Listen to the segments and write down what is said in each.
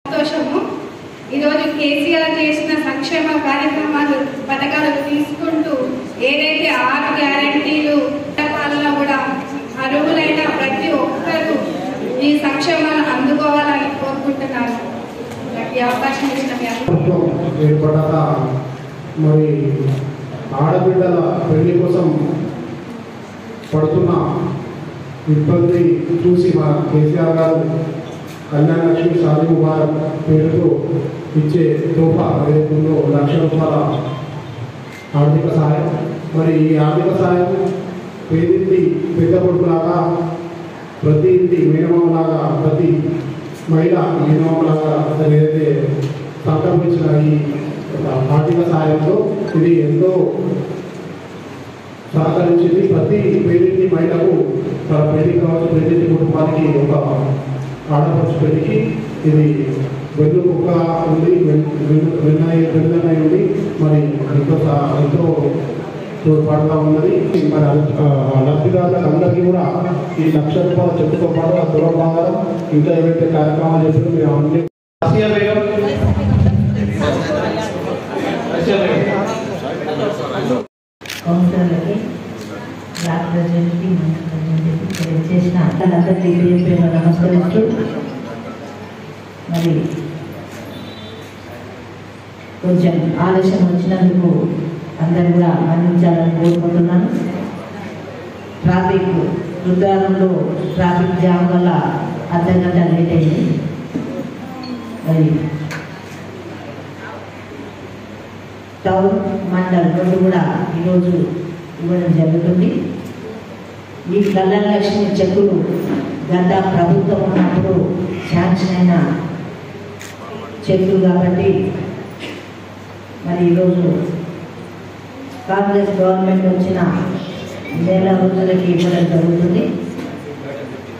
సంతోషము. ఈరోజు కేసీఆర్ చేసిన సంక్షేమ కార్యక్రమాలు పథకాలు తీసుకుంటూ ఏదైతే 6 గ్యారంటీలు పథకాలలో కూడా అర్హులైన ప్రతి ఒక్కరూ ఈ సంక్షేమాలు అందుకోవాలని కోరుకుంటున్నాను. ఈ అవకాశం ఇచ్చిన ఏర్పడాక మరి ఆడబిడ్డల పెళ్లి కోసం పడుతున్న ఇబ్బంది చూసి మా కేసీఆర్ గారు కళ్యాణ లక్ష్మి షాదీ ముబారక్ పేరుతో ఇచ్చే తోఫా ఏదైతుందో ₹1,00,000 ఆర్థిక సహాయం. మరి ఈ ఆర్థిక సహాయం పేదింటి పెద్ద కొడుకులాగా, ప్రతి ఇంటి మేనమామలాగా, ప్రతి మహిళ మేనమామలాగా ఏదైతే సంకల్పించిన ఈ ఆర్థిక సహాయంతో ఇది ఎంతో సహకరించింది. ప్రతి పేదింటి మహిళకు తన పెళ్లి కావచ్చు, పేదింటి కుటుంబానికి ఒక ఆడపడుచు పెళ్లికి ఇది వెన్నుముక ఉంది, వెన్నై ఉంది. మరి ఎంతో తోడ్పాటుగా ఉన్నది. మరి లబ్ధిదారులకు అందరికీ కూడా ఈ ₹1,00,000 చెక్కుతో పాటు ఆ తులం బంగారం ఇంకా ఏవైతే కార్యక్రమాలు చేస్తున్నారో మీరు అన్ని కౌన్సిలర్లకి బ్లాక్ ప్రెసిడెంట్కి చేసిన అందరికీ నమస్కరిస్తూ మరి కొంచెం ఆలస్యం వచ్చినందుకు అందరూ కూడా మన్నించాలని కోరుకుంటున్నాను. ట్రాఫిక్ రుద్రారంలో ట్రాఫిక్ జామ్ వల్ల అర్ధగంట లేట్ అయింది. మరి టౌన్ మండల్ రెండు కూడా ఈరోజు ఇవ్వడం జరుగుతుంది. ఈ కళ్యాణ లక్ష్మి చెక్కులు గత ప్రభుత్వం ఉన్నప్పుడు శాంక్షన్ అయిన చెక్కులు కాబట్టి మరి ఈరోజు కాంగ్రెస్ గవర్నమెంట్ వచ్చిన నెల రోజులకి ఇవ్వడం జరుగుతుంది.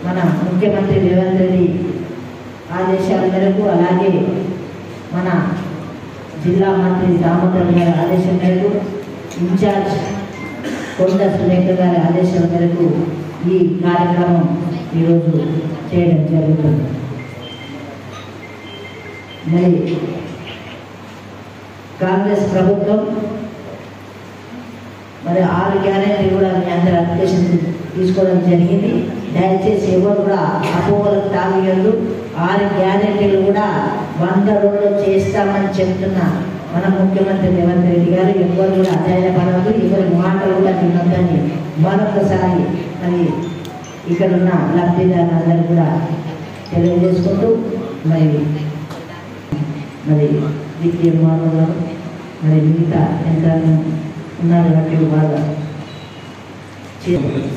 మన ముఖ్యమంత్రి రేవంత్ రెడ్డి ఆదేశాల మేరకు, అలాగే మన జిల్లా మంత్రి దామోదర్ గారి ఆదేశం మేరకు, ఇన్ఛార్జ్ కొండ సురేఖర్ గారి ఆదేశాల మేరకు ఈ కార్యక్రమం ఈరోజు చేయడం జరుగుతుంది. మరి కాంగ్రెస్ ప్రభుత్వం మరి 6 గ్యారెంటీ కూడా మీ అందరి అప్లికేషన్ తీసుకోవడం జరిగింది. దయచేసి ఎవరు కూడా అపోహలకు తాగేయద్దు. 6 గ్యారెంటీలు కూడా 100 రోజులు చేస్తామని చెప్తున్న మన ముఖ్యమంత్రి రేవంత్ రెడ్డి గారు ఎవరు కూడా అధైర్యపడవద్దు. ఎవరి మాటలు కూడా వినొద్దని మరొకసారి మరి ఇక్కడున్న లబ్ధిదారులందరూ కూడా తెలియజేసుకుంటూ మరి ద్వితీయ మానవ గారు మరి మిగతా ఎంత ఉన్నారు బట్టి బాగా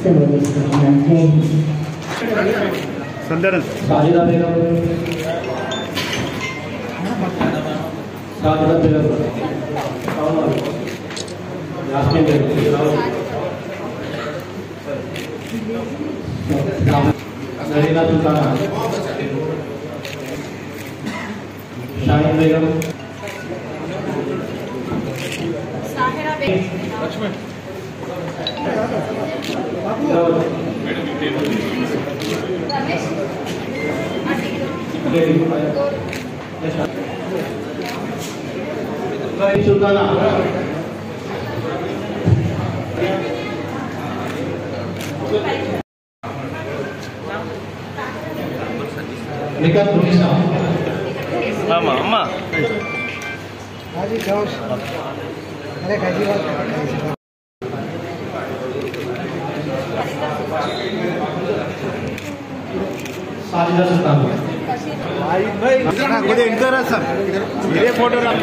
సెలవు తీసుకుంటున్నాను. జై హింద్. शाहीन बेगम, लक्ष्मण सुल्ताना, निकल पुलिस अम्मा अम्मा हाजी जोश अरे खाजी बात साजिदा सुल्तान भाई ना कोई इधर है सर मेरे फोटो रख